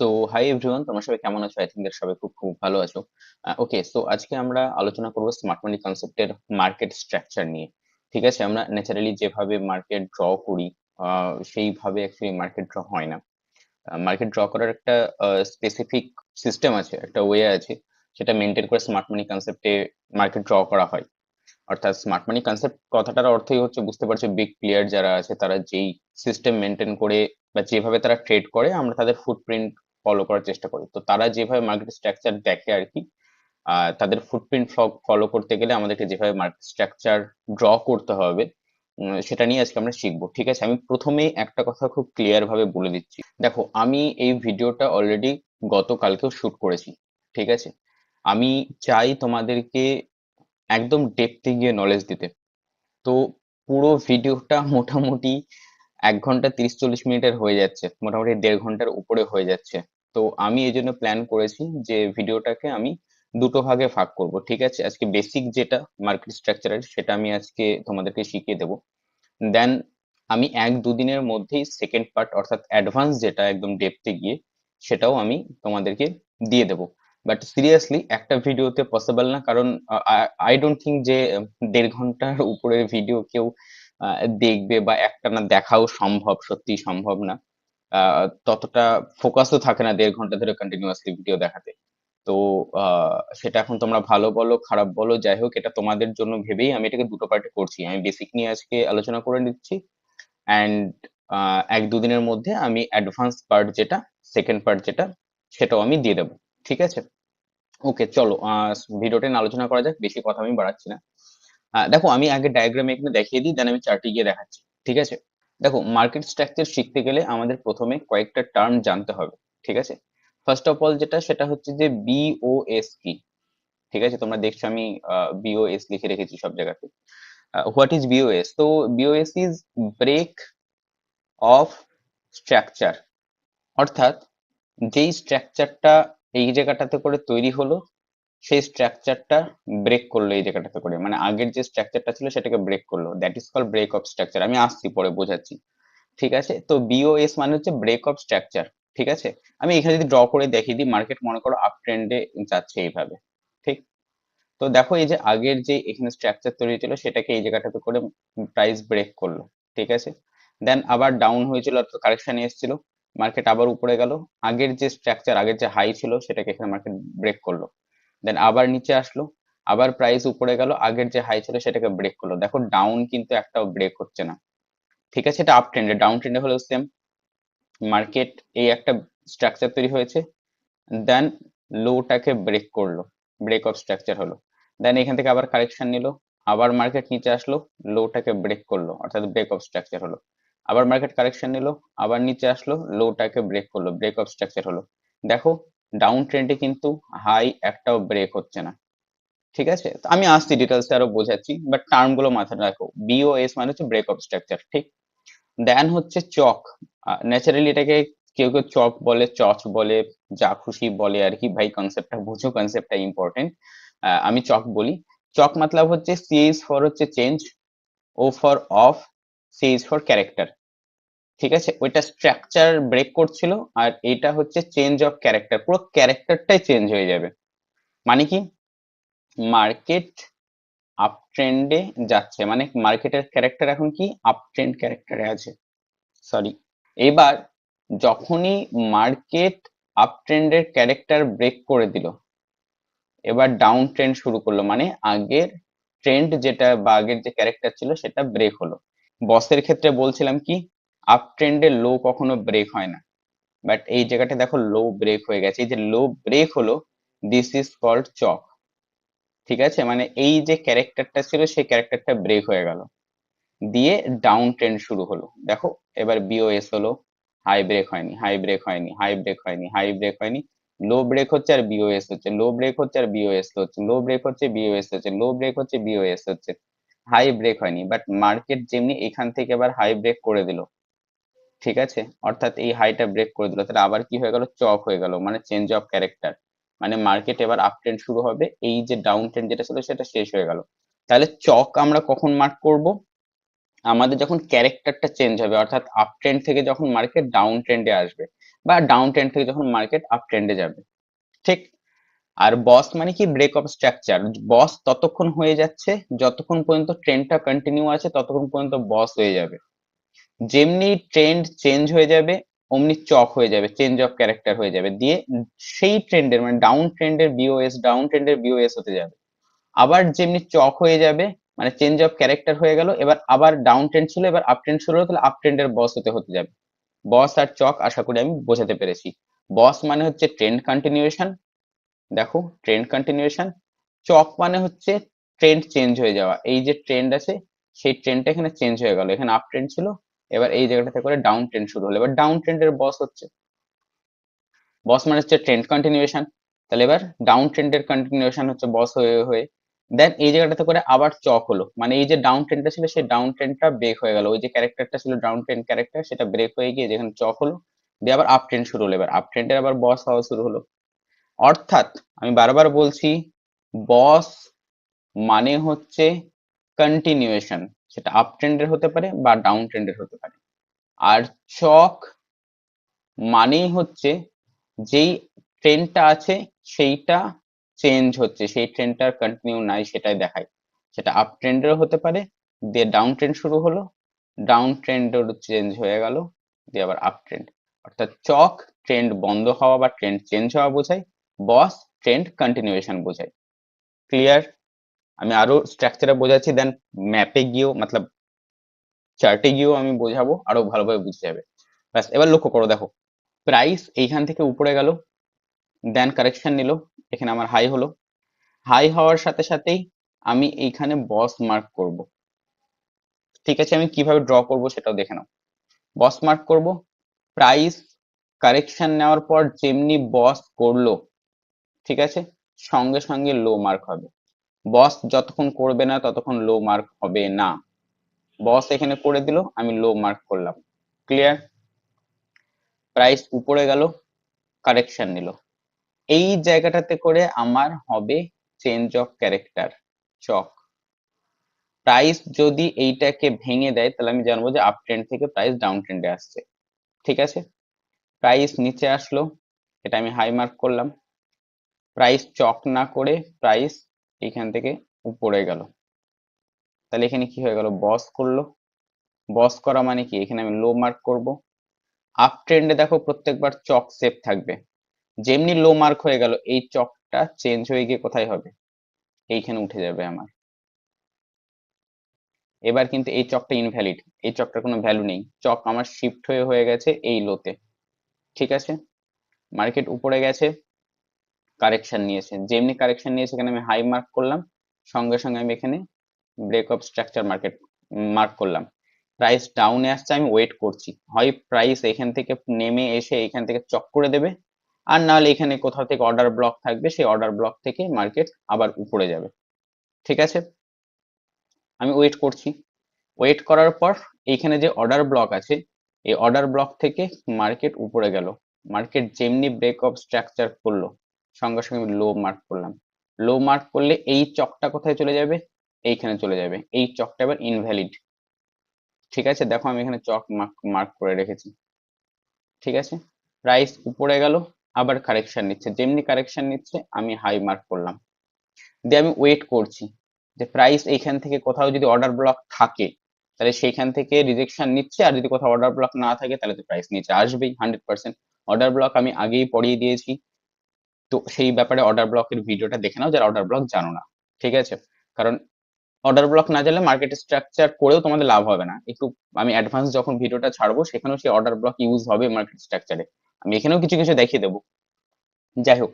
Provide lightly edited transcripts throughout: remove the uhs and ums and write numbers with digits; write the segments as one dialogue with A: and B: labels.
A: So hi everyone, তোমরা সবাই কেমন আছো? আই থিঙ্ক সবাই খুব খুব ভালো আছো। ওকে, সো আজকে আমরা আলোচনা করব স্মার্ট মানি কনসেপ্টের মার্কেট স্ট্রাকচার নিয়ে। ঠিক আছে, আমরা ন্যাচারালি যেভাবে মার্কেট ড্র করি সেইভাবে অ্যাকচুয়ালি মার্কেট ড্র হয় না। মার্কেট ড্র করার একটা স্পেসিফিক সিস্টেম আছে, একটা ওয়ে আছে, সেটা মেনটেন করে স্মার্ট মানি কনসেপ্টে মার্কেট ড্র করা হয়। অর্থাৎ স্মার্ট মানি কনসেপ্ট কথাটার অর্থই হচ্ছে, বুঝতে পারছো, বিগ প্লেয়ার যারা আছে তারা যেই সিস্টেম মেনটেন করে বা যেভাবে তারা ট্রেড করে আমরা তাদের ফুটপ্রিন্ট ফলো করার চেষ্টা করি। তো তারা যেভাবে মার্কেট স্ট্রাকচার দেখে আর কি, তাদের ফুটপ্রিন্ট ফলো করতে গেলে আমাদেরকে যেভাবে মার্কেট স্ট্রাকচার ড্র করতে হবে, সেটা নিয়ে আজকে আমরা শিখবো। ঠিক আছে, আমি প্রথমেই একটা কথা খুব ক্লিয়ার ভাবে বলে দিচ্ছি। দেখো, আমি এই ভিডিওটা অলরেডি গতকালকেও শুট করেছি। ঠিক আছে, আমি চাই তোমাদেরকে একদম ডেপথে গিয়ে নলেজ দিতে। তো পুরো ভিডিওটা মোটামুটি 1 ঘন্টা 30-40 মিনিটের হয়ে যাচ্ছে, মোটামুটি 1.5 ঘন্টার উপরে হয়ে যাচ্ছে। তো আমি এই জন্য প্ল্যান করেছি যে ভিডিওটাকে আমি দুটো ভাগে ভাগ করব। ঠিক আছে, আজকে বেসিক যেটা মার্কেট স্ট্রাকচারের সেটা আমি আজকে তোমাদেরকে শিখিয়ে দেবো। দেন আমি 1-2 দিনের মধ্যেই সেকেন্ড পার্ট, অর্থাৎ অ্যাডভান্স যেটা একদম ডেপথে গিয়ে, সেটাও আমি তোমাদেরকে দিয়ে দেবো। বাট সিরিয়াসলি একটা ভিডিওতে পসিবল না, কারণ আই ডোন্ট থিঙ্ক যে 1.5 ঘন্টার উপরে ভিডিও কেউ দেখবে, বা একটানা দেখাও সম্ভব, সত্যি সম্ভব না। ততটা ফোকাসও থাকে না 1.5 ঘন্টা ধরে কন্টিনিউয়াসলি ভিডিও দেখাতে। তো সেটা এখন তোমরা ভালো বলো খারাপ বলো, যাই হোক, এটা তোমাদের জন্য ভেবেই আমি এটাকে দুটো পার্টে করছি। আমি বেসিক নিয়ে আজকে আলোচনা করে নিচ্ছি, অ্যান্ড 1-2 দিনের মধ্যে আমি অ্যাডভান্স পার্ট যেটা, সেকেন্ড পার্ট যেটা, সেটাও আমি দিয়ে দেবো। ঠিক আছে, ওকে, চলো ভিডিওটা নিয়ে আলোচনা করা যাক, বেশি কথা আমি বাড়াচ্ছি না। দেখো, আমি আগে ডায়াগ্রামে এখানে দেখিয়ে দিই, দেন আমি চার্টে গিয়ে দেখাচ্ছি। ঠিক আছে, দেখো, মার্কেট স্ট্রাকচার শিখতে গেলে আমাদের প্রথমে কয়েকটা টার্ম জানতে হবে। ঠিক আছে, ফার্স্ট অফ অল যেটা, সেটা হচ্ছে যে বিওএস কি। ঠিক আছে, তোমরা দেখছো আমি বিওএস লিখে রেখেছি সব জায়গাতে। What is BOS? তো BOS is break of structure. অর্থাৎ যেই স্ট্রাকচারটা এই জায়গাটাতে করে তৈরি হলো, সেই স্ট্রাকচারটা ব্রেক করলো এই জায়গাটাতে করে, মানে আগের যে স্ট্রাকচারটা ছিল সেটাকে ব্রেক করলো, that is call break of structure. আমি আসছি পরে বোঝাচ্ছি। ঠিক আছে, তো বিওএস মানে হচ্ছে ব্রেক অফ স্ট্রাকচার। ঠিক আছে, আমি এখানে যদি ড্র করে দেখিয়ে দিই, মার্কেট মনে করো আপ ট্রেন্ডে যাচ্ছে এইভাবে। ঠিক, তো দেখো, এই যে আগের যে এখানে স্ট্রাকচার তৈরি ছিল সেটাকে এই জায়গাটাতে করে প্রাইস ব্রেক করলো। ঠিক আছে, দেন আবার ডাউন হয়েছিল, অর্থাৎ কারেকশনে এসেছিল, মার্কেট আবার উপরে গেল, আগের যে স্ট্রাকচার, আগের যে হাই ছিল সেটাকে এখানে মার্কেট ব্রেক করলো, দেন আবার নিচে আসলো, আবার প্রাইস উপরে গেল, আগের যে হাই ছিল সেটাকে ব্রেক করলো। দেখো, ডাউন কিন্তু একটাও ব্রেক হচ্ছে না। ঠিক আছে, এটা আপ ট্রেন্ডে, ডাউন ট্রেন্ডে হলেও সেম। মার্কেট এই একটা স্ট্রাকচার তৈরি হয়েছে, দেন লোটাকে ব্রেক করলো, ব্রেক অফ স্ট্রাকচার হলো, দেন এখান থেকে আবার কারেকশন নিল, আবার মার্কেট নিচে আসলো, লোটাকে ব্রেক করলো, অর্থাৎ ব্রেক অফ স্ট্রাকচার হলো, আবার মার্কেট কারেকশন নিল, আবার নিচে আসলো, লোটাকে ব্রেক করলো, ব্রেক অফ স্ট্রাকচার হলো। দেখো, ডাউন ট্রেন্ডে কিন্তু হাই একটাও ব্রেক হচ্ছে না। ঠিক আছে, তো আমি আসছি ডিটেলসে আরো বোঝাচ্ছি, বাট টার্ম গুলো মাথায় রাখো। বিওএস মানে হচ্ছে ব্রেক অফ স্ট্রাকচার। ঠিক, দেন হচ্ছে চক। ন্যাচারালি এটাকে কেউ কেউ চক বলে, চচ বলে, যা খুশি বলে আর কি, ভাই কনসেপ্টটা বুঝো, কনসেপ্টটা ইম্পর্টেন্ট। আমি চক বলি। চক মতলব হচ্ছে সি ইজ ফর হচ্ছে change, O for of, C is for character. ঠিক আছে, ওইটা স্ট্রাকচার ব্রেক করছিল, আর এটা হচ্ছে চেঞ্জ অফ ক্যারেক্টার, পুরো ক্যারেক্টারটাই চেঞ্জ হয়ে যাবে। মানে কি, মার্কেট আপ ট্রেন্ডে যাচ্ছে, মানে মার্কেটের ক্যারেক্টার এখন কি আপ ট্রেন্ড ক্যারেক্টারে আছে। সরি, এবার যখনই মার্কেট আপ ট্রেন্ডের ক্যারেক্টার ব্রেক করে দিল, এবার ডাউন ট্রেন্ড শুরু করলো, মানে আগের ট্রেন্ড যেটা বা আগের যে ক্যারেক্টার ছিল সেটা ব্রেক হলো। বসের ক্ষেত্রে বলছিলাম কি, আপ ট্রেন্ডে লো কখনো ব্রেক হয় না, বাট এই জায়গাটা দেখো লো ব্রেক হয়ে গেছে, এই যে লো ব্রেক হলো, দিস ইজ কল্ড চক। ঠিক আছে, মানে এই যে ক্যারেক্টারটা ছিল সেই ক্যারেক্টারটা ব্রেক হয়ে গেল, দিয়ে ডাউন ট্রেন্ড শুরু হলো। দেখো, এবার বিওএস হলো, হাই ব্রেক হয়নি, হাই ব্রেক হয়নি, হাই ব্রেক হয়নি, হাই ব্রেক হয়নি, লো ব্রেক হচ্ছে আর বিওএস হচ্ছে, লো ব্রেক হচ্ছে আর বিওএস হচ্ছে, লো ব্রেক হচ্ছে বিওএস হচ্ছে, লো ব্রেক হচ্ছে বিওএস হচ্ছে, হাই ব্রেক হয়নি। বাট মার্কেট যেমনি এখান থেকে এবার হাই ব্রেক করে দিল, ঠিক আছে, অর্থাৎ এই হাইটা ব্রেক করে দিল, তাহলে আবার কি হয়ে গেল, চক হয়ে গেল, মানে চেঞ্জ অফ ক্যারেক্টার। মানে মার্কেট এবার আপ ট্রেন্ড শুরু হবে, এই যে ডাউন ট্রেন্ড যেটা ছিল সেটা শেষ হয়ে গেল। তাহলে চক আমরা কখন মার্ক করব? আমাদের যখন ক্যারেক্টারটা চেঞ্জ হবে, অর্থাৎ আপ ট্রেন্ড থেকে যখন মার্কেট ডাউন ট্রেন্ডে আসবে, বা ডাউন ট্রেন্ড থেকে যখন মার্কেট আপ ট্রেন্ডে যাবে, ঠিক। আর বস মানে কি, ব্রেক অফ স্ট্রাকচার। বস ততক্ষণ হয়ে যাচ্ছে যতক্ষণ পর্যন্ত ট্রেন্ডটা কন্টিনিউ আছে, ততক্ষণ পর্যন্ত বস হয়ে যাবে। যেমনি ট্রেন্ড চেঞ্জ হয়ে যাবে অমনি চক হয়ে যাবে, চেঞ্জ অফ ক্যারেক্টার হয়ে যাবে, দিয়ে সেই ট্রেন্ডের মানে ডাউন ট্রেন্ডের বিওএস, ডাউন ট্রেন্ডের বিওএস হতে যাবে। আবার যেমনি চক হয়ে যাবে, মানে চেঞ্জ অফ ক্যারেক্টার হয়ে গেল, এবার আবার ডাউন ট্রেন্ড ছিল, এবার আপ ট্রেন্ড শুরু হলো, তাহলে আপ ট্রেন্ডের বস হতে যাবে। বস আর চক আশা করি আমি বোঝাতে পেরেছি। বস মানে হচ্ছে ট্রেন্ড কন্টিনিউয়েশন, দেখো ট্রেন্ড কন্টিনিউয়েশন। চক মানে হচ্ছে ট্রেন্ড চেঞ্জ হয়ে যাওয়া, এই যে ট্রেন্ড আছে সেই ট্রেন্ডটা এখানে চেঞ্জ হয়ে গেল, এখানে আপ ট্রেন্ড ছিল, এবার এই জায়গাটাতে করে ডাউন ট্রেন্ড শুরু হলো, এবার ডাউন ট্রেন্ডের বস হচ্ছে, বস মানে হচ্ছে ট্রেন্ড কন্টিনিউয়েশন, তাহলে এবার ডাউন ট্রেন্ডের কন্টিনিউয়েশন হচ্ছে বস হয়ে হয়ে দেন এই জায়গাটাতে করে আবার চক হলো, মানে এই যে ডাউন ট্রেন্ডটা ছিল সেই ডাউন ট্রেন্ডটা ব্রেক হয়ে গেল, ওই যে ক্যারেক্টারটা ছিল ডাউন ট্রেন্ড ক্যারেক্টার সেটা ব্রেক হয়ে গিয়ে যেখানে চক হলো, দিয়ে আবার আপ ট্রেন্ড শুরু হলো, এবার আপ ট্রেন্ডের আবার বস হওয়া শুরু হলো। অর্থাৎ আমি বারবার বলছি, বস মানে হচ্ছে কন্টিনিউয়েশন, সেটা আপ ট্রেন্ডের হতে পারে বা ডাউন ট্রেন্ডের হতে পারে। আর চক মানেই হচ্ছে যেই ট্রেন্ডটা আছে সেইটা চেঞ্জ হচ্ছে, সেই ট্রেন্ডটার কন্টিনিউ নাই সেটাই দেখায়। সেটা আপ ট্রেন্ডেরও হতে পারে, দিয়ে ডাউন ট্রেন্ড শুরু হলো, ডাউন ট্রেন্ডের চেঞ্জ হয়ে গেল, দিয়ে আবার আপ ট্রেন্ড। অর্থাৎ চক ট্রেন্ড বন্ধ হওয়া বা ট্রেন্ড চেঞ্জ হওয়া বোঝায়, বস ট্রেন্ড কন্টিনিউয়েশন বোঝায়। ক্লিয়ার? আমি আরো স্ট্রাকচারে বোঝাচ্ছি, দেন ম্যাপে গিয়েও মতলব চার্টে গিয়েও আমি বোঝাবো, আরো ভালোভাবে বুঝতে যাবে। ব্যাস, এবার লক্ষ্য করো, দেখো প্রাইস এইখান থেকে উপরে গেল, দেন কারেকশন নিল, এখানে আমার হাই হলো, হাই হওয়ার সাথে সাথেই আমি এইখানে বস মার্ক করব। ঠিক আছে, আমি কিভাবে ড্র করব সেটাও দেখে নাও। বস মার্ক করব, প্রাইস কারেকশন নেওয়ার পর যেমনি বস করলো, ঠিক আছে, সঙ্গে সঙ্গে লো মার্ক হবে। বস যতক্ষণ করবে না ততক্ষণ লো মার্ক হবে না। বস এখানে করে দিল, আমি লো মার্ক করলাম। ক্লিয়ার? প্রাইস উপরে গেল, কারেকশন নিল, এই জায়গাটাতে করে আমার হবে change of character, CHoCH. Price যদি এইটাকে ভেঙে দেয় তাহলে আমি জানবো যে আপ ট্রেন্ড থেকে প্রাইস ডাউন ট্রেন্ডে আসছে। ঠিক আছে, প্রাইস নিচে আসলো, এটা আমি হাই মার্ক করলাম। প্রাইস চক না করে প্রাইস এইখান থেকে উপরে গেল, তাহলে এখানে কি হয়ে গেল, বস করলো। বস করা মানে কি, এখানে আমি লো মার্ক করব। আপ ট্রেন্ডে দেখো প্রত্যেকবার চক সেপ থাকবে, যেমনি লো মার্ক হয়ে গেল এই চকটা চেঞ্জ হয়ে গিয়ে কোথায় হবে, এইখানে উঠে যাবে আমার। এবার কিন্তু এই চকটা ইনভ্যালিড, এই চকটার কোনো ভ্যালু নেই, চক আমার শিফট হয়ে গেছে এই লোতে। ঠিক আছে, মার্কেট উপরে গেছে, কারেকশন নিয়েছে, যেমনি কারেকশন নিয়েছে এখানে আমি হাই মার্ক করলাম, সঙ্গে সঙ্গে আমি এখানে break of structure market mark করলাম। প্রাইস ডাউনে আসছে, আমি ওয়েট করছি, হয় প্রাইস এখান থেকে নেমে এসে এখান থেকে চক করে দেবে, আর নাহলে এখানে কোথাও থেকে অর্ডার ব্লক থাকবে, সেই অর্ডার ব্লক থেকে মার্কেট আবার উপরে যাবে। ঠিক আছে, আমি ওয়েট করছি। ওয়েট করার পর এইখানে যে অর্ডার ব্লক আছে, এই অর্ডার ব্লক থেকে মার্কেট উপরে গেল, মার্কেট যেমনি ব্রেক অফ স্ট্রাকচার করলো সঙ্গে সঙ্গে লো মার্ক করলাম। লো মার্ক করলে এই চকটা কোথায় চলে যাবে, এইখানে চলে যাবে, এই চকটা এবার ইনভ্যালিড। ঠিক আছে, দেখো আমি এখানে চক মার্ক মার্ক করে রেখেছি। ঠিক আছে, প্রাইস উপরে গেল, আবার কারেকশন নিচ্ছে, যেমনি কারেকশন নিচ্ছে আমি হাই মার্ক করলাম, দিয়ে আমি ওয়েট করছি যে প্রাইস এইখান থেকে কোথাও যদি অর্ডার ব্লক থাকে তাহলে সেইখান থেকে রিজেকশন নিচ্ছে, আর যদি কোথাও অর্ডার ব্লক না থাকে তাহলে তো প্রাইস নিচে আসবেই 100%। অর্ডার ব্লক আমি আগেই পড়িয়ে দিয়েছি, তো সেই ব্যাপারে অর্ডার ব্লকের ভিডিওটা দেখে নাও যারা অর্ডার ব্লক জানো না। ঠিক আছে, কারণ অর্ডার ব্লক না জানলে মার্কেট স্ট্রাকচার করেও তোমাদের লাভ হবে না। একটু আমি অ্যাডভান্স যখন ভিডিওটা ছাড়বো সেখানেও সেই অর্ডার ব্লক ইউজ হবে মার্কেট স্ট্রাকচারে, আমি এখানেও কিছু কিছু দেখিয়ে দেবো। যাই হোক,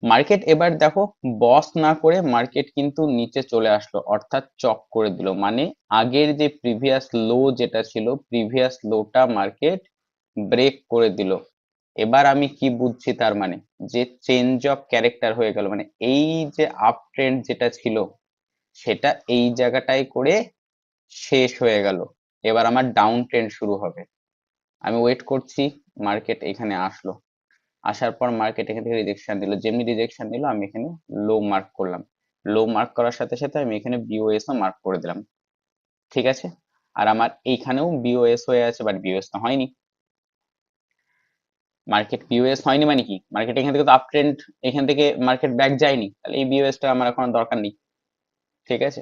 A: মার্কেট এবার দেখো বস না করে মার্কেট কিন্তু নিচে চলে আসলো, অর্থাৎ চক করে দিল, মানে আগের যে প্রিভিয়াস লো যেটা ছিল প্রিভিয়াস লোটা মার্কেট ব্রেক করে দিল। এবার আমি কি বুঝছি, তার মানে যে চেঞ্জ অফ ক্যারেক্টার হয়ে গেল, মানে এই যে আপ ট্রেন্ড যেটা ছিল সেটা এই জায়গাটায় করে শেষ হয়ে গেল, এবার আমার ডাউন ট্রেন্ড শুরু হবে। আমি ওয়েট করছি, মার্কেট এখানে আসলো, আসার পর মার্কেট এখান থেকে রিজেকশন দিল, যেমনি রিজেকশন দিল আমি এখানে লো মার্ক করলাম। লো মার্ক করার সাথে সাথে আমি এখানে বিওএস ও মার্ক করে দিলাম। ঠিক আছে, আর আমার এইখানেও বিওএস হয়ে আছে, বাট বিওএস তো হয়নি। মার্কেট পিওএস হয়নি মানে কি, মার্কেট এখান থেকে তো আপ ট্রেন্ড, এখান থেকে মার্কেট ব্যাক যায়নি, তাহলে এই বিওএসটা আমার এখন আর দরকার নেই। ঠিক আছে,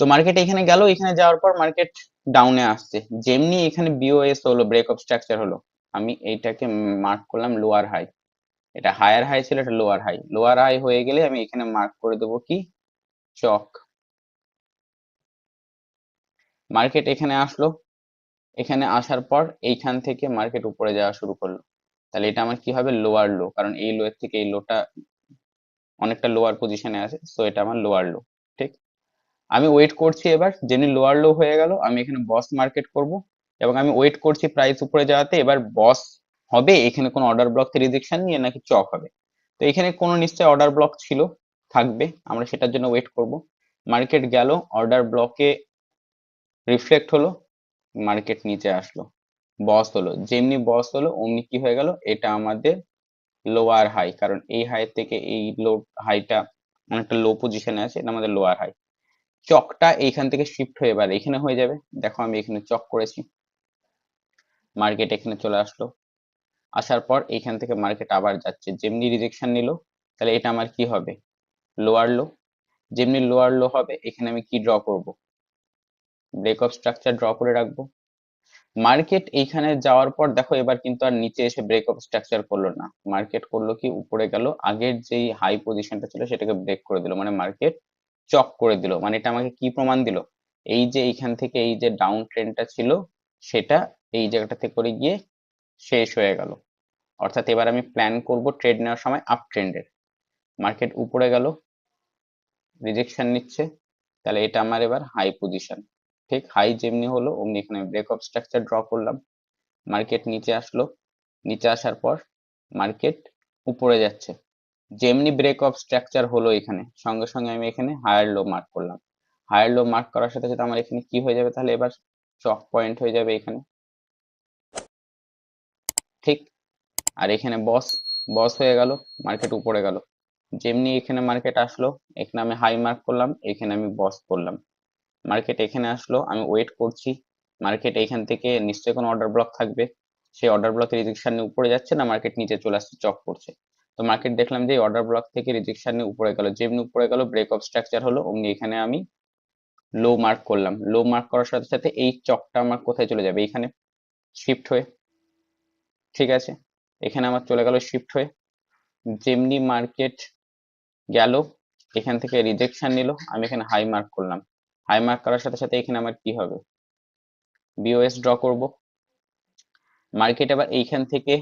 A: তো মার্কেট এখানে গেল, এখানে যাওয়ার পর মার্কেট ডাউনে আসছে, যেমনি এখানে বিওএস হলো, ব্রেক অফ স্ট্রাকচার হলো, আমি এইটাকে মার্ক করলাম লোয়ার হাই। এটা হায়ার হাই ছিল, এটা লোয়ার হাই। লোয়ার হাই হয়ে গেলে আমি এখানে মার্ক করে দেবো কি, চক। মার্কেট এখানে আসলো, এখানে আসার পর এইখান থেকে মার্কেট উপরে যাওয়া শুরু করলো, তাহলে এটা আমার কি হবে, লোয়ার লো, কারণ এই লো এর থেকে এই লোটা অনেকটা লোয়ার পজিশনে আছে, সো এটা আমার লোয়ার লো। ঠিক, আমি ওয়েট করছি, এবার যেমনি লোয়ার লো হয়ে গেল আমি এখানে বস মার্কেট করব, এবং আমি ওয়েট করছি প্রাইস উপরে যাওয়াতে। এবার বস হবে এখানে কোন অর্ডার ব্লক থেকে রিজেকশন নিয়ে নাকি চক হবে, তো এখানে কোনো নিশ্চয় অর্ডার ব্লক ছিল, থাকবে, আমরা সেটার জন্য ওয়েট করব। মার্কেট গেল, অর্ডার ব্লকে রিফ্লেক্ট হলো, মার্কেট নিচে আসলো, বস হলো, যেমনি বস হলো অমনি কি হয়ে গেল, এটা আমাদের লোয়ার হাই, কারণ এই হাই থেকে এই লো হাইটা অনেকটা লো পজিশনে আছে, এটা আমাদের লোয়ার হাই। চকটা এইখান থেকে শিফট হয়ে এবার এখানে হয়ে যাবে, দেখো আমি এখানে চক করেছি, মার্কেট এখানে চলে আসলো, আসার পর এইখান থেকে মার্কেট আবার যাচ্ছে, যেমনি রিজেকশন নিল, তাহলে এটা আমার কি হবে, লোয়ার লো। যেমনি লোয়ার লো হবে এখানে আমি কি ড্র করব, ব্রেক অফ স্ট্রাকচার ড্র করে রাখবো। মার্কেট এইখানে যাওয়ার পর দেখো এবার কিন্তু আর নিচে এসে ব্রেক অফ স্ট্রাকচার করলো না, মার্কেট করলো কি, উপরে গেল, আগের যেই হাই পজিশনটা ছিল সেটাকে ব্রেক করে দিল, মানে মার্কেট চক করে দিল। মানে এটা আমাকে কি প্রমাণ দিল, এই যে এইখান থেকে এই যে ডাউন ট্রেন্ডটা ছিল সেটা এই জায়গাটা থেকে করে গিয়ে শেষ হয়ে গেল। অর্থাৎ এবার আমি প্ল্যান করব ট্রেড নেওয়ার সময় আপ ট্রেন্ডের। মার্কেট উপরে গেল, রিজেকশন নিচ্ছে, তাহলে এটা আমার এবার হাই পজিশন। ঠিক, হাই যেমনি হলো অমনি এখানে ব্রেক অফ স্ট্রাকচার ড্র করলাম, মার্কেট নিচে আসলো, নিচে আসার পর মার্কেট উপরে যাচ্ছে, যেমনি ব্রেক অফ স্ট্রাকচার হলো এখানে সঙ্গে সঙ্গে আমি এখানে হায়ার লো মার্ক করলাম। হায়ার লো মার্ক করার সাথে সাথে আমার এখানে কি হয়ে যাবে, তাহলে এবার চক পয়েন্ট হয়ে যাবে এখানে। ঠিক, আর এখানে বস, বস হয়ে গেল, মার্কেট উপরে গেল, যেমনি এখানে মার্কেট আসলো, এখানে আমি হাই মার্ক করলাম, এখানে আমি বস করলাম। মার্কেট এখানে আসলো, আমি ওয়েট করছি, মার্কেট এখান থেকে নিশ্চয়ই কোনো অর্ডার ব্লক থাকবে, সেই অর্ডার ব্লকের রিজেকশন নিয়ে উপরে যাচ্ছে না, মার্কেট নিচে চলে আসছে, চক করছে। তো মার্কেট দেখলাম যে অর্ডার ব্লক থেকে রিজেকশন নিয়ে উপরে গেল, যেমনি উপরে গেল ব্রেক অফ স্ট্রাকচার হলো, অমনি এখানে আমি লো মার্ক করলাম। লো মার্ক করার সাথে সাথে এই চকটা আমার কোথায় চলে যাবে, এখানে শিফট হয়ে। ঠিক আছে, এখানে আমার চলে গেল শিফট হয়ে, যেমনি মার্কেট গেল এখান থেকে রিজেকশন নিল, আমি এখানে হাই মার্ক করলাম। হাই মার্ক করার সাথে সাথে এখানে আমার কি হবে, বিওএস ড্র করব। মার্কেট এবার এইখান থেকে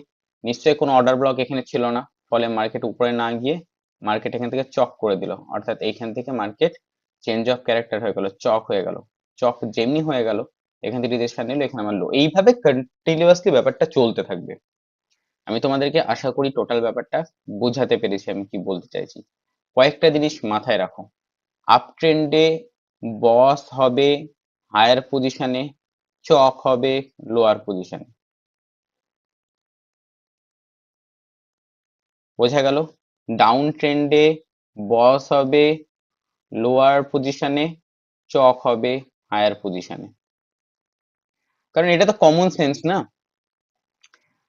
A: নিশ্চয়ই কোনো অর্ডার ব্লক এখানে ছিল না, ফলে মার্কেট উপরে না গিয়ে মার্কেট এখান থেকে চক করে দিল, অর্থাৎ এইখান থেকে মার্কেট চেঞ্জ অফ ক্যারেক্টার হয়ে গেল, চক হয়ে গেল। চক যেমনি হয়ে গেল এখান থেকে রিজেকশন নিল, এখানে আমার লো, এইভাবে কন্টিনিউয়াসলি ব্যাপারটা চলতে থাকবে। আমি তোমাদেরকে আশা করি টোটাল ব্যাপারটা বোঝাতে পেরেছি আমি কি বলতে চাইছি। কয়েকটা জিনিস মাথায় রাখো, আপ ট্রেন্ডে বস হবে হায়ার পজিশনে, চক হবে লোয়ার পজিশনে, বোঝা গেল? ডাউন ট্রেন্ডে বস হবে লোয়ার পজিশনে, চক হবে হায়ার পজিশনে। কারণ এটা তো কমন সেন্স না,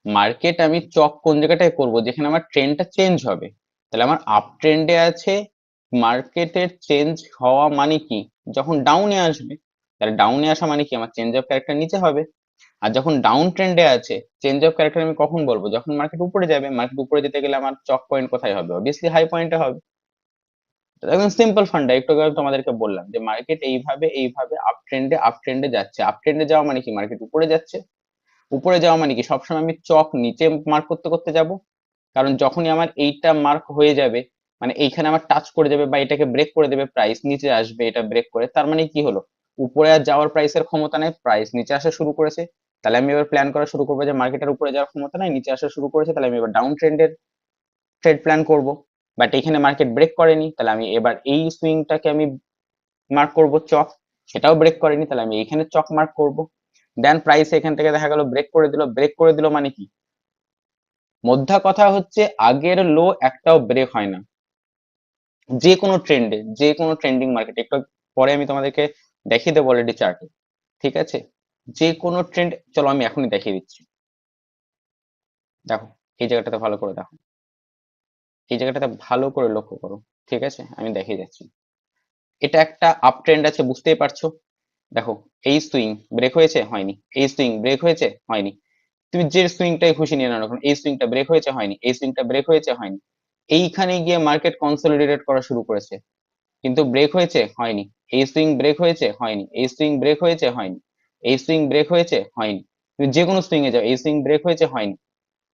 A: মার্কেট আমি চক কোন জায়গাটায় করব, যেখানে আমার ট্রেন্ডটা চেঞ্জ হবে। তাহলে আমার আপ ট্রেন্ডে আছে, মার্কেটের চেঞ্জ হওয়া মানে কি, যখন ডাউনে আসবে, তাহলে ডাউনে আসা মানে কি, আমার চেঞ্জ অফ ক্যারেক্টার নিচে হবে। আর যখন ডাউন ট্রেন্ডে আছে, চেঞ্জ অফ ক্যারেক্টার আমি কখন বলবো, যখন মার্কেট উপরে যাবে। মার্কেট উপরে যেতে গেলে আমার চক পয়েন্ট কোথায় হবে, অবভিয়াসলি হাই পয়েন্টে হবে। একদম সিম্পল ফান্ডা, একটু আগে তোমাদেরকে বললাম যে মার্কেট এইভাবে এইভাবে আপ ট্রেন্ডে যাচ্ছে। আপ ট্রেন্ডে যাওয়া মানে কি, মার্কেট উপরে যাচ্ছে, উপরে যাওয়া মানে কি, সবসময় আমি চক নিচে মার্ক করতে করতে যাব। কারণ যখনই আমার এইটা মার্ক হয়ে যাবে, মানে এইখানে আমার টাচ করে যাবে বা এটাকে ব্রেক করে দেবে, প্রাইস নিচে আসবে এটা ব্রেক করে, তার মানে কি হলো, উপরে আর যাওয়ার প্রাইসের ক্ষমতা নেই, প্রাইস নিচে আসা শুরু করেছে। তাহলে আমি এবার প্ল্যান করা শুরু করবো যে মার্কেটের উপরে যাওয়ার ক্ষমতা নাই, নিচে আসা শুরু করেছে, তাহলে আমি এবার ডাউন ট্রেন্ডের ট্রেড প্ল্যান করব। বাট এখানে মার্কেট ব্রেক করেনি, তাহলে আমি এবার এই সুইংটাকে আমি মার্ক করব চক, সেটাও ব্রেক করেনি, তাহলে আমি এখানে চক মার্ক করব। দেন প্রাইস এখান থেকে দেখা গেল ব্রেক করে দিল, ব্রেক করে দিল মানে কি, মোদ্দা কথা হচ্ছে আগের লো একটাও ব্রেক হয় না, যে কোনো ট্রেন্ডে, যে কোনো ট্রেন্ডিং মার্কেট, একটু পরে আমি তোমাদেরকে দেখিয়ে দেবো অলরেডি চার্টে। ঠিক আছে, যে কোনো ট্রেন্ড, চলো আমি এখনই দেখিয়ে দিচ্ছি। দেখো এই জায়গাটাতে ভালো করে দেখো, এই জায়গাটাতে ভালো করে লক্ষ্য করো। ঠিক আছে, আমি দেখিয়ে যাচ্ছি। এটা একটা আপ ট্রেন্ড আছে, বুঝতেই পারছো। দেখো, এই সুইং ব্রেক হয়েছে, হয়নি। এই সুইং ব্রেক হয়েছে, হয়নি। তুমি যে সুইংটাই খুশি নিয়ে নাও না কেন, এই সুইংটা ব্রেক হয়েছে, হয়নি। এই সুইংটা ব্রেক হয়েছে, হয়নি। এইখানে গিয়ে মার্কেট কনসলিডেটেড করা শুরু করেছে, কিন্তু ব্রেক হয়েছে, হয়নি। এই সুইং ব্রেক হয়েছে, হয়নি। এই সুইং ব্রেক হয়েছে, হয়নি। এই সুইং ব্রেক হয়েছে, হয়নি। তুমি যে কোনো সুইং এ যাও, এই সুইং ব্রেক হয়েছে, হয়নি।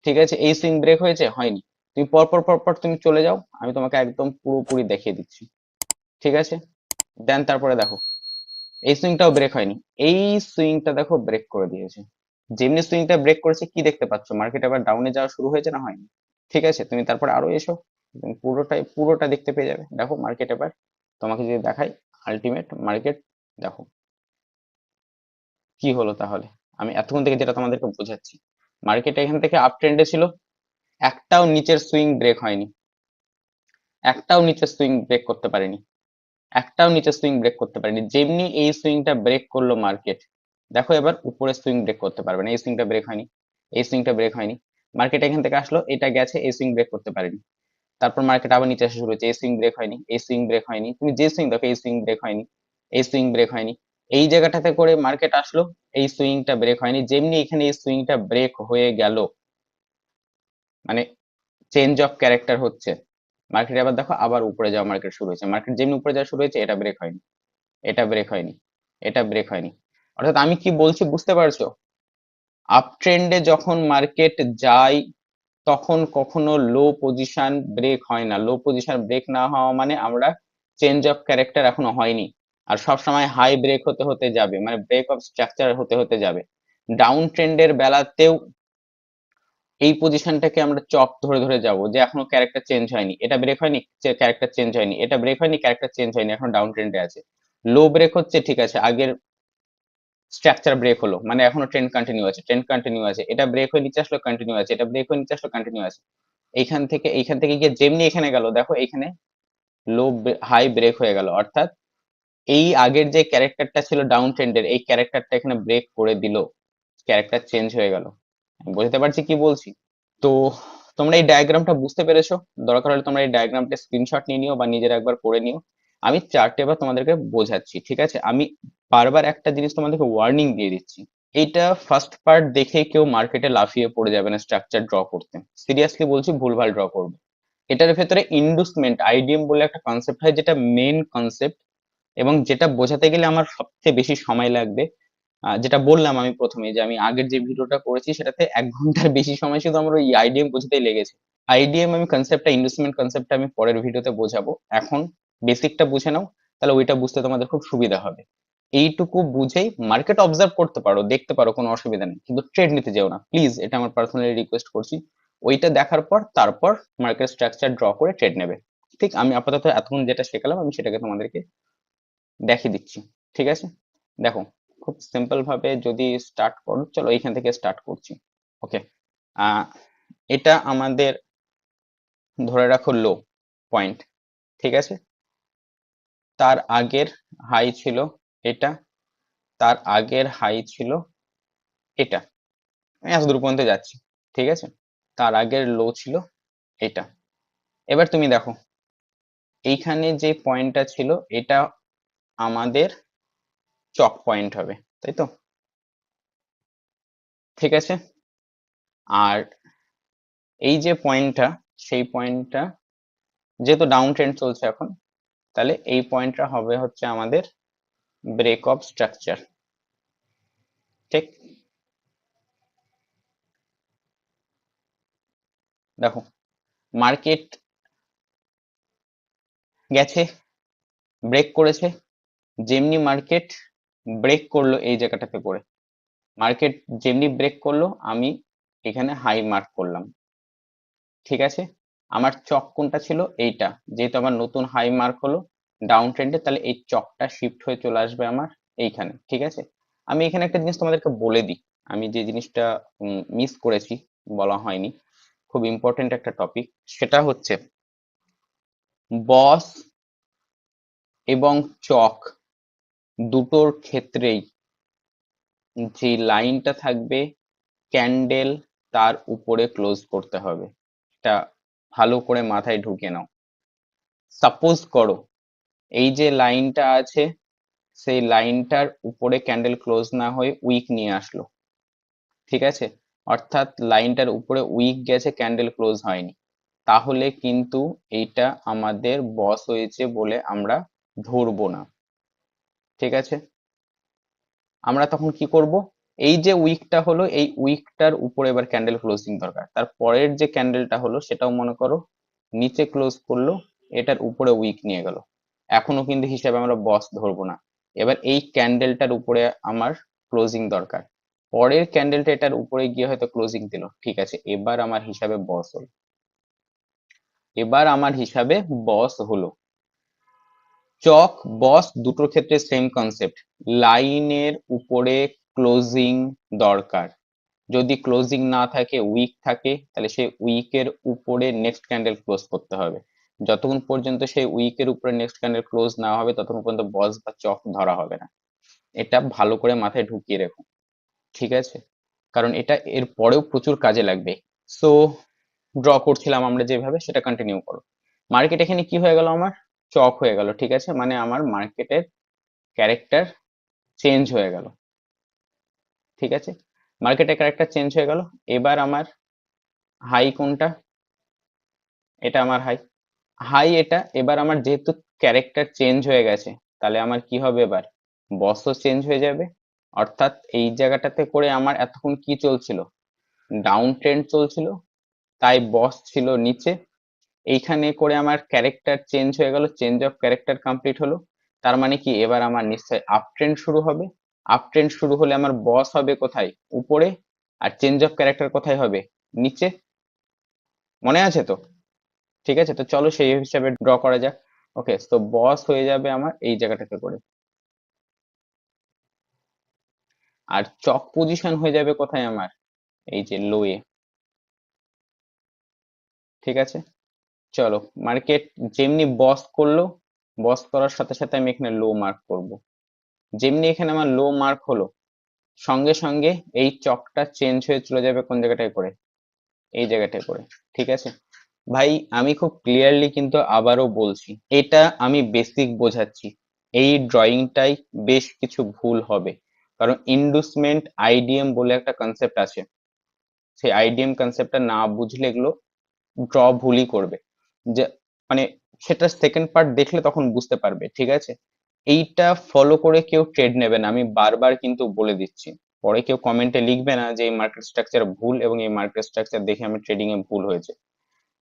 A: ঠিক আছে, এই সুইং ব্রেক হয়েছে, হয়নি। তুমি পরপর পরপর তুমি চলে যাও, আমি তোমাকে একদম পুরোপুরি দেখিয়ে দিচ্ছি। ঠিক আছে, দেন তারপরে দেখো, এই সুইংটাও ব্রেক হয়নি। এই সুইংটা দেখো ব্রেক করে দিয়েছে। যেমনি সুইংটা ব্রেক করেছে, কি দেখতে পাচ্ছ, মার্কেট আবার ডাউনে যাওয়া শুরু হয়েছে না হয়নি? ঠিক আছে, তুমি তারপরে আরো এসো, তুমি পুরোটাই পুরোটা দেখতে পেয়ে যাবে। দেখো মার্কেট এবার তোমাকে যদি দেখাই, আলটিমেট মার্কেট, দেখো কি হলো তাহলে। আমি এতক্ষণ থেকে যেটা তোমাদেরকে বোঝাচ্ছি, মার্কেট এখান থেকে আপ ট্রেন্ডে ছিল, একটাও নিচের সুইং ব্রেক হয়নি, একটাও নিচের সুইং ব্রেক করতে পারেনি, একটাও নিচের সুইং ব্রেক করতে পারেনি। যেমনি এই সুইংটা ব্রেক করলো মার্কেট, দেখো এবার উপরে সুইং ব্রেক করতে পারবে না। এই সুইংটা ব্রেক হয়নি, এই সুইংটা ব্রেক হয়নি। মার্কেট এখান থেকে আসলো, এটা গেছে, এই সুইং ব্রেক করতে পারেনি। তারপর মার্কেট আবার নিচে আসা শুরু হচ্ছে, এই সুইং ব্রেক হয়নি, এই সুইং ব্রেক হয়নি। তুমি যে সুইং দেখো, এই সুইং ব্রেক হয়নি, এই সুইং ব্রেক হয়নি। এই জায়গাটাতে করে মার্কেট আসলো, এই সুইংটা ব্রেক হয়নি। যেমনি এখানে এই সুইংটা ব্রেক হয়ে গেল, মানে চেঞ্জ অফ ক্যারেক্টার হচ্ছে, মার্কেট আবার দেখো আবার উপরে যাওয়া মার্কেট শুরু হয়েছে। মার্কেট যেমনি উপরে যাওয়া শুরু হয়েছে, এটা ব্রেক হয়নি, এটা ব্রেক হয়নি, এটা ব্রেক হয়নি। অর্থাৎ আমি কি বলছি বুঝতে পারছো? আপ ট্রেন্ডে যখন মার্কেট যায়, তখন কখনো লো পজিশন ব্রেক হয় না। লো পজিশন ব্রেক না হওয়া মানে আমরা চেঞ্জ অফ ক্যারেক্টার এখনো হয়নি। আর সব সময় হাই ব্রেক হতে হতে যাবে, মানে ব্রেক অফ স্ট্রাকচার হতে হতে যাবে। ডাউন ট্রেন্ডের বেলাতেও এই পজিশনটাকে আমরা চক ধরে ধরে যাব, যে এখনো ক্যারেক্টার চেঞ্জ হয়নি, এটা ব্রেক হয়নি, ক্যারেক্টার চেঞ্জ হয়নি, এটা ব্রেক হয়নি, ক্যারেক্টার চেঞ্জ হয়নি, এখন ডাউন ট্রেন্ডে আছে। লো ব্রেক হচ্ছে, ঠিক আছে, আগের স্ট্রাকচার ব্রেক হলো, মানে এখনো ট্রেন্ড কন্টিনিউ আছে, ট্রেন্ড কন্টিনিউ আছে। এটা ব্রেক হয়ে নিচে আসলো, কন্টিনিউ আছে। এটা ব্রেক হয়ে নিচে আসলো, কন্টিনিউ আছে। এইখান থেকে গিয়ে যেমনি এখানে গেল, দেখো এখানে লো হাই ব্রেক হয়ে গেল। অর্থাৎ এই আগের যে ক্যারেক্টারটা ছিল ডাউন ট্রেন্ডের, এই ক্যারেক্টারটা এখানে ব্রেক করে দিল, ক্যারেক্টার চেঞ্জ হয়ে গেল। বুঝতে পারছি কি বলছি? তো তোমরা এই ডায়াগ্রামটা বুঝতে পেরেছো? দরকার হলে তোমরা এই ডায়াগ্রামটা স্ক্রিনশট নিয়ে নিও বা নিজের একবার করে নিও। আমি চার্টে এবার তোমাদেরকে বোঝাচ্ছি। ঠিক আছে, আমি বারবার একটা জিনিস তোমাদেরকে ওয়ার্নিং দিয়ে দিচ্ছি, এইটা ফার্স্ট পার্ট দেখে কেউ মার্কেটে লাফিয়ে পড়ে যাবে না স্ট্রাকচার ড্র করতে। সিরিয়াসলি বলছি, ভুলভাল ড্র করবে। এটার ভেতরে ইন্ডুসমেন্ট, আইডিএম বলে একটা কনসেপ্ট হয়, যেটা মেন কনসেপ্ট, এবং যেটা বোঝাতে গেলে আমার সবচেয়ে বেশি সময় লাগবে। যেটা বললাম আমি প্রথমে, যে আমি আগের যে ভিডিওটা করেছি সেটাতে 1 ঘন্টার বেশি সময় শুধু আমার ওই আইডিএম বোঝাতেই লেগেছে। আইডিএম আমি কনসেপ্টটা, ইনভেস্টমেন্ট কনসেপ্টটা আমি পরের ভিডিওতে বোঝাবো। এখন বেসিকটা বুঝে নাও, তাহলে ওইটা বুঝতে তোমাদের খুব সুবিধা হবে। এইটুকু বুঝেই মার্কেট অবজার্ভ করতে পারো, দেখতে পারো, কোনো অসুবিধা নেই, কিন্তু ট্রেড নিতে যেও না প্লিজ, এটা আমার পার্সোনালি রিকোয়েস্ট করছি। ওইটা দেখার পর তারপর মার্কেট স্ট্রাকচার ড্র করে ট্রেড নেবে। ঠিক, আমি আপাতত এতক্ষণ যেটা শেখালাম আমি সেটাকে তোমাদেরকে দেখিয়ে দিচ্ছি। ঠিক আছে, দেখো, খুব সিম্পল ভাবে যদি স্টার্ট করো, চলো এইখান থেকে স্টার্ট করছি। ওকে, এটা আমাদের ধরে রাখো লো পয়েন্ট। ঠিক আছে, তার আগের হাই ছিল এটা, তার আগের হাই ছিল এটা, আমি এত দূর পর্যন্ত যাচ্ছি। ঠিক আছে, তার আগের লো ছিল এটা। এবার তুমি দেখো, এইখানে যে পয়েন্টটা ছিল, এটা আমাদের চক পয়েন্ট হবে, তাই তো? ঠিক আছে, আর এই যে পয়েন্টটা, সেই পয়েন্টটা যেহেতু ডাউন ট্রেন্ড চলছে এখন, তাহলে এই পয়েন্টটা হবে হচ্ছে আমাদের ব্রেক অফ স্ট্রাকচার। ঠিক, দেখো মার্কেট গেছে, ব্রেক করেছে। যেমনি মার্কেট ব্রেক করলো এই জায়গাটাতে করে, মার্কেট যেমনি ব্রেক করলো, আমি এখানে হাই মার্ক করলাম। ঠিক আছে, আমার চক কোনটা ছিল, এইটা, যেহেতু আমার নতুন হাই মার্ক হলো ডাউন ট্রেন্ডে, তাহলে এই চকটা শিফট হয়ে চলে আসবে আমার এইখানে। ঠিক আছে, আমি এখানে একটা জিনিস তোমাদেরকে বলে দিই, আমি যে জিনিসটা মিস করেছি, বলা হয়নি, খুব ইম্পর্টেন্ট একটা টপিক, সেটা হচ্ছে বস এবং চক দুটোর ক্ষেত্রেই যে লাইনটা থাকবে, ক্যান্ডেল তার উপরে ক্লোজ করতে হবে। এটা ভালো করে মাথায় ঢুকে নাও। সাপোজ করো এই যে লাইনটা আছে, সেই লাইনটার উপরে ক্যান্ডেল ক্লোজ না হয়ে উইক নিয়ে আসলো, ঠিক আছে, অর্থাৎ লাইনটার উপরে উইক গেছে, ক্যান্ডেল ক্লোজ হয়নি, তাহলে কিন্তু এইটা আমাদের বস হয়েছে বলে আমরা ধরবো না, ঠিক আছে। আমরা তখন কি করব, এই যে উইকটা হলো এই উইকটার উপরে এবার ক্যান্ডেল ক্লোজিং দরকার, তার পরের যে ক্যান্ডেলটা হলো সেটাও মনে করো নিচে ক্লোজ করলো, এটার উপরে উইক নিয়ে গেল, এখনো কিন্তু হিসাবে আমরা বস ধরবো না। এবার এই ক্যান্ডেলটার উপরে আমার ক্লোজিং দরকার, পরের ক্যান্ডেলটা এটার উপরে গিয়ে হয়তো ক্লোজিং দিল, ঠিক আছে, এবার আমার হিসাবে বস হলো, এবার আমার হিসাবে বস হলো। চক বস দুটোর ক্ষেত্রে সেম কনসেপ্ট, লাইনের উপরে ক্লোজিং দরকার, যদি ক্লোজিং না থাকে উইক থাকে তাহলে সেই উইকের উপরে নেক্সট ক্যান্ডেল ক্লোজ করতে হবে, যতক্ষণ পর্যন্ত সেই উইকের উপরে নেক্সট ক্যান্ডেল ক্লোজ না হবে ততক্ষণ পর্যন্ত বস বা চক ধরা হবে না। এটা ভালো করে মাথায় ঢুকিয়ে রেখো, ঠিক আছে, কারণ এটা এর পরেও প্রচুর কাজে লাগবে। সো ড্র করছিলাম আমরা যেভাবে, সেটা কন্টিনিউ করো। মার্কেট এখানে কি হয়ে গেল, আমার চক হয়ে গেল, ঠিক আছে, মানে আমার মার্কেটের ক্যারেক্টার চেঞ্জ হয়ে গেল, ঠিক আছে, মার্কেটের ক্যারেক্টার চেঞ্জ হয়ে গেল। এবার আমার হাই কোনটা, এটা আমার হাই, হাই এটা, এবার আমার যেহেতু ক্যারেক্টার চেঞ্জ হয়ে গেছে তাহলে আমার কি হবে, এবার বসও চেঞ্জ হয়ে যাবে, অর্থাৎ এই জায়গাটাতে করে আমার এতক্ষণ কি চলছিল, ডাউন ট্রেন্ড চলছিল, তাই বস ছিল নিচে, এইখানে করে আমার ক্যারেক্টার চেঞ্জ হয়ে গেল, চেঞ্জ অফ ক্যারেক্টার কমপ্লিট হলো, তার মানে কি এবার আমার নিশ্চয়ই আপ ট্রেন্ড শুরু হবে, আপ ট্রেন্ড শুরু হলে আমার বস হবে কোথায়, উপরে, আর চেঞ্জ অফ ক্যারেক্টার কোথায় হবে, নিচে, মনে আছে তো, ঠিক আছে, তো চলো সেই হিসাবে ড্র করা যাক। ওকে, তো বস হয়ে যাবে আমার এই জায়গাটাতে করে, আর চক পজিশন হয়ে যাবে কোথায় আমার, এই যে লোয়ে, ঠিক আছে। চলো, মার্কেট যেমনি বস করলো, বস করার সাথে সাথে আমি এখানে লো মার্ক করব, যেমনি এখানে আমার লো মার্ক হলো সঙ্গে সঙ্গে এই চকটা চেঞ্জ হয়ে চলে যাবে কোন জায়গাটায় করে, এই জায়গাটায় করে, ঠিক আছে। ভাই আমি খুব ক্লিয়ারলি কিন্তু আবারও বলছি, এটা আমি বেসিক বোঝাচ্ছি, এই ড্রয়িংটাই বেশ কিছু ভুল হবে, কারণ ইন্ডুসমেন্ট আইডিএম বলে একটা কনসেপ্ট আছে, সেই আইডিএম কনসেপ্টটা না বুঝলে এগুলো ড্র ভুলই করবে, যে মানে সেটা সেকেন্ড পার্ট দেখলে তখন বুঝতে পারবে, ঠিক আছে। এইটা ফলো করে কেউ ট্রেড নেবে না, আমি বারবার কিন্তু বলে দিচ্ছি, পরে কেউ কমেন্টে লিখবে না যে এই মার্কেট স্ট্রাকচার ভুল এবং এই মার্কেট স্ট্রাকচার দেখে আমি ট্রেডিং এ ভুল হয়েছে।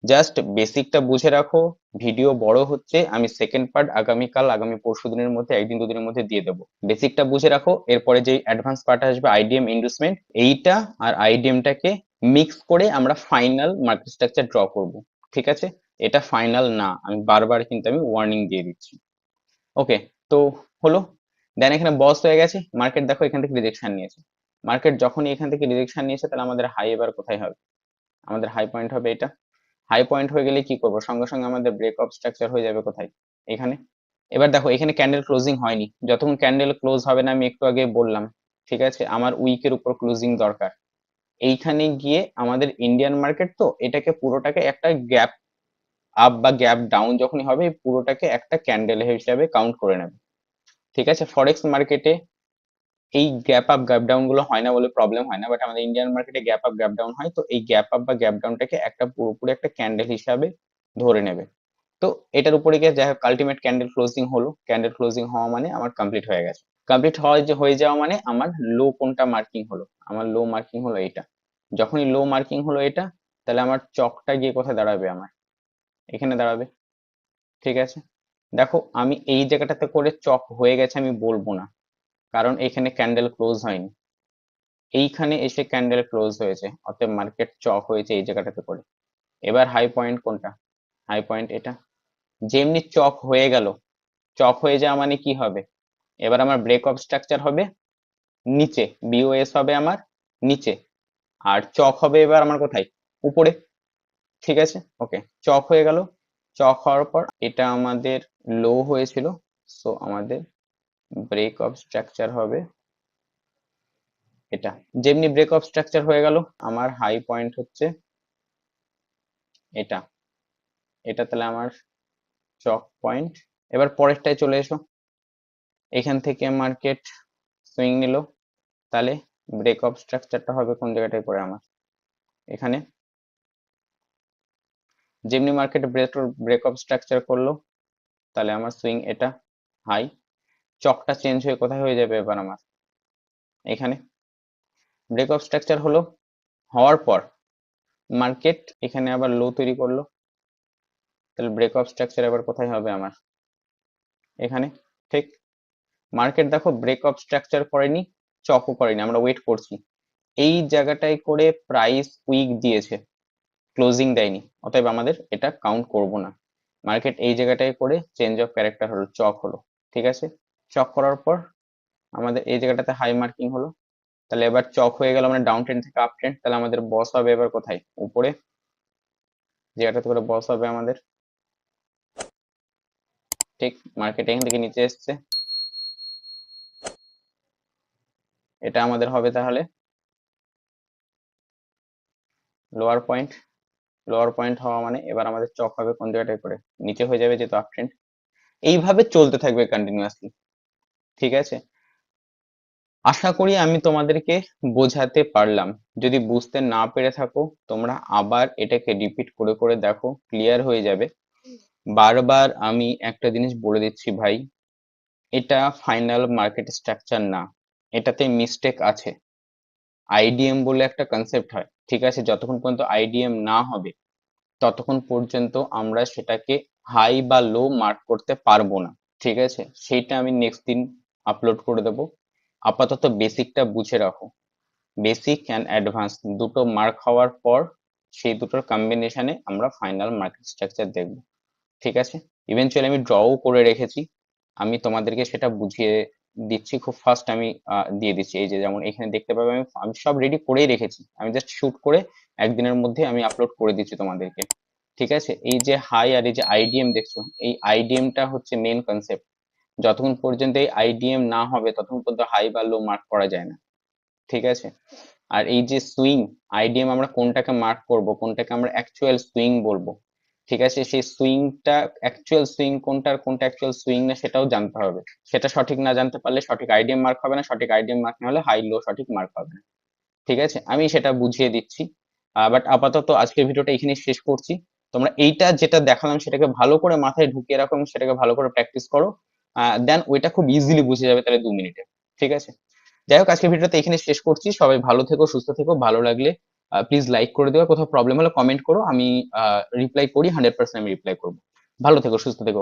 A: জাস্ট বেসিকটা বুঝে রাখো, ভিডিও বড় হচ্ছে, আমি সেকেন্ড পার্ট আগামীকাল আগামী পরশু দিনের মধ্যে, একদিন দুদিনের মধ্যে দিয়ে দেবো, বেসিকটা বুঝে রাখো, এরপরে যে অ্যাডভান্স পার্ট আসবে আইডিএম ইনভেস্টমেন্ট, এইটা আর আইডিএমটাকে মিক্স করে আমরা ফাইনাল মার্কেট স্ট্রাকচার ড্র করব, ঠিক আছে। এটা ফাইনাল না, আমি বারবার কিন্তু আমি ওয়ার্নিং দিয়ে দিচ্ছি। ওকে, তো হলো, দেন এখানে বস হয়ে গেছে, মার্কেট দেখো এখান থেকে রিজেকশন নিয়েছে, মার্কেট যখনই এখান থেকে রিজেকশন নিয়েছে তাহলে আমাদের হাই এবার কোথায় হবে, আমাদের হাই পয়েন্ট হবে এটা, হাই পয়েন্ট হয়ে গেলে কি করবো, সঙ্গে সঙ্গে আমাদের ব্রেক অফ স্ট্রাকচার হয়ে যাবে কোথায়, এখানে। এবার দেখো এখানে ক্যান্ডেল ক্লোজিং হয়নি, যতক্ষণ ক্যান্ডেল ক্লোজ হবে না, আমি একটু আগে বললাম, ঠিক আছে, আমার উইকের উপর ক্লোজিং দরকার, এইখানে গিয়ে আমাদের ইন্ডিয়ান মার্কেট তো এটাকে পুরোটাকে একটা গ্যাপ আপ বা গ্যাপ ডাউন যখনই হবে এই পুরোটাকে একটা ক্যান্ডেল হিসাবে কাউন্ট করে নেবে, ঠিক আছে। ফরেক্স মার্কেটে এই গ্যাপ আপ গ্যাপ ডাউন গুলো হয় না বলে প্রবলেম হয় না, বাট আমাদের ইন্ডিয়ান মার্কেটে গ্যাপ আপ গ্যাপ ডাউন হয়, তো এই গ্যাপ আপ বা গ্যাপ ডাউনটাকে একটা পুরোপুরি একটা ক্যান্ডেল হিসাবে ধরে নেবে। তো এটার উপরে গিয়ে যাই হোক আলটিমেট ক্যান্ডেল ক্লোজিং হলো, ক্যান্ডেল ক্লোজিং হওয়া মানে আমার কমপ্লিট হয়ে গেছে, কমপ্লিট হয়ে যাওয়া মানে আমার লো কোনটা মার্কিং হলো, আমার লো মার্কিং হলো এটা, যখনই লো মার্কিং হলো এটা, তাহলে আমার চকটা গিয়ে কোথায় দাঁড়াবে, আমার এখানে দাঁড়াবে, ঠিক আছে। দেখো আমি এই জায়গাটাতে করে চক হয়ে গেছে আমি বলবো না, কারণ এখানে ক্যান্ডেল ক্লোজ হয়নি, এইখানে এসে ক্যান্ডেল ক্লোজ হয়েছে, অতএব মার্কেট চক হয়েছে এই জায়গাটাতে করে। এবার হাই পয়েন্ট কোনটা, হাই পয়েন্ট এটা, যেমনি চক হয়ে গেল, চক হয়ে যাওয়া মানে কি হবে, এবার আমার ব্রেক অফ স্ট্রাকচার হবে নিচে, বিওএস হবে আমার নিচে, আর চক হবে এবার আমার কোথায়, উপরে, ঠিক আছে। ওকে, চক হয়ে গেল, চক হওয়ার পর এটা আমাদের লো হয়েছিল, সো আমাদের ব্রেক অফ স্ট্রাকচার হবে এটা যেমনি ব্রেকআপ স্ট্রাকচার হয়ে গেল, আমার হাই পয়েন্ট হচ্ছে এটা, এটা তাহলে আমার চক পয়েন্ট। এবার পরেরটায় চলে এসো, এখান থেকে মার্কেট সুইং নিল, তাহলে ব্রেকআপ স্ট্রাকচারটা হবে কোন জায়গাটায় করে আমার এখানে, যেমনি মার্কেট ব্রেকআপ স্ট্রাকচার করলো, তাহলে আমার সুইং এটা হাই, চকটা চেঞ্জ হয়ে কোথায় হয়ে যাবে এবার আমার এখানে। ব্রেকআপ স্ট্রাকচার হলো, হওয়ার পর মার্কেট এখানে আবার লো তৈরি করলো, তাহলে ব্রেকআপ স্ট্রাকচার এবার কোথায় হবে আমার এখানে। ঠিক, মার্কেট দেখো ব্রেকআপ স্ট্রাকচার করেনি, চকও করেনি, আমরা ওয়েট করছি, এই জায়গাটায় করে প্রাইস উইক দিয়েছে, ক্লোজিং দেয়নি, অতএব আমাদের এটা কাউন্ট করব না। মার্কেট এই জায়গাটায় করে চেঞ্জ অফ ক্যারেক্টার হলো, চক হলো, ঠিক আছে। চক করার পর আমাদের এই জায়গাটাতে হাই মার্কিং হলো, তাহলে এবার চক হয়ে গেল মানে ডাউন ট্রেন্ড থেকে আপ ট্রেন্ড, তাহলে আমাদের বস হবে এবার কোথায়, উপরে, জায়গাটাতে করে বস হবে আমাদের। ঠিক, মার্কেট এখান থেকে নিচে এসছে, এটা আমাদের হবে তাহলে লোয়ার পয়েন্ট। লোয়ার পয়েন্ট হওয়া মানে এবার আমাদের চক হবে কোন জায়গাটায় করে, নিচে হয়ে যাবে যেহেতু আপ ট্রেন্ড। এইভাবে চলতে থাকবে কন্টিনিউয়াসলি, ঠিক আছে। আশা করি আমি তোমাদেরকে বোঝাতে পারলাম। যদি বুঝতে না পেরে থাকো, তোমরা আবার এটাকে রিপিট করে করে দেখো, ক্লিয়ার হয়ে যাবে। বারবার আমি একটা জিনিস বলে দিচ্ছি ভাই, এটা ফাইনাল মার্কেট স্ট্রাকচার না, এটাতে মিস্টেক আছে। আইডিএম বলে একটা কনসেপ্ট হয়, ঠিক আছে, যতক্ষণ পর্যন্ত আইডিএম না হবে ততক্ষণ পর্যন্ত আমরা সেটাকে হাই বা লো মার্ক করতে পারবো না, ঠিক আছে। সেইটা আমি নেক্সট দিন আপলোড করে দেবো। আপাতত বেসিকটা বুঝে রাখো, বেসিক অ্যান্ড অ্যাডভান্স দুটো মার্ক হওয়ার পর সেই দুটোর কম্বিনেশনে আমরা ফাইনাল মার্কেট স্ট্রাকচার দেখবো, ঠিক আছে। ইভেনচুয়ালি আমি ড্রও করে রেখেছি, আমি তোমাদেরকে সেটা বুঝিয়ে দিচ্ছি খুব ফাস্ট, আমি দিয়ে দিচ্ছি। এই যে যেমন এখানে দেখতে পাবে, আমি আমি সব রেডি করেই রেখেছি, আমি জাস্ট শুট করে একদিনের মধ্যে আমি আপলোড করে দিচ্ছি তোমাদেরকে, ঠিক আছে। এই যে হাই আর এই যে আইডিএম দেখছো, এই আইডিএমটা হচ্ছে মেন কনসেপ্ট। যতক্ষণ পর্যন্ত এই আইডিএম না হবে ততক্ষণ পর্যন্ত হাই বা লো মার্ক করা যায় না, ঠিক আছে। আর এই যে সুইং, আইডিএম আমরা কোনটাকে মার্ক করব, কোনটাকে আমরা অ্যাকচুয়াল সুইং বলবো, ঠিক আছে, সেই সুইংটা অ্যাকচুয়াল সুইং কোনটা আর কোনটা অ্যাকচুয়াল সুইং না সেটাও জানতে হবে। সেটা সঠিক না জানতে পারলে সঠিক আইডিএম মার্ক হবে না, সঠিক আইডিএম মার্ক না হলে হাই লো সঠিক মার্ক হবে না, ঠিক আছে। আমি সেটা বুঝিয়ে দিচ্ছি। বাট আপাতত আজকের ভিডিওটা এখানে শেষ করছি। তোমরা এইটা যেটা দেখালাম সেটাকে ভালো করে মাথায় ঢুকিয়ে রাখো এবং সেটাকে ভালো করে প্র্যাকটিস করো, দেন ওইটা খুব ইজিলি বুঝে যাবে তাহলে 2 মিনিটে, ঠিক আছে। যাই হোক, আজকের ভিডিওটা এখানে শেষ করছি। সবাই ভালো থেকো, সুস্থ থেকো, ভালো লাগলে প্লিজ লাইক করে দিও, কোথাও প্রবলেম হলে কমেন্ট করো, আমি রিপ্লাই করি, 100% আমি রিপ্লাই করবো। ভালো থেকো, সুস্থ থেকো।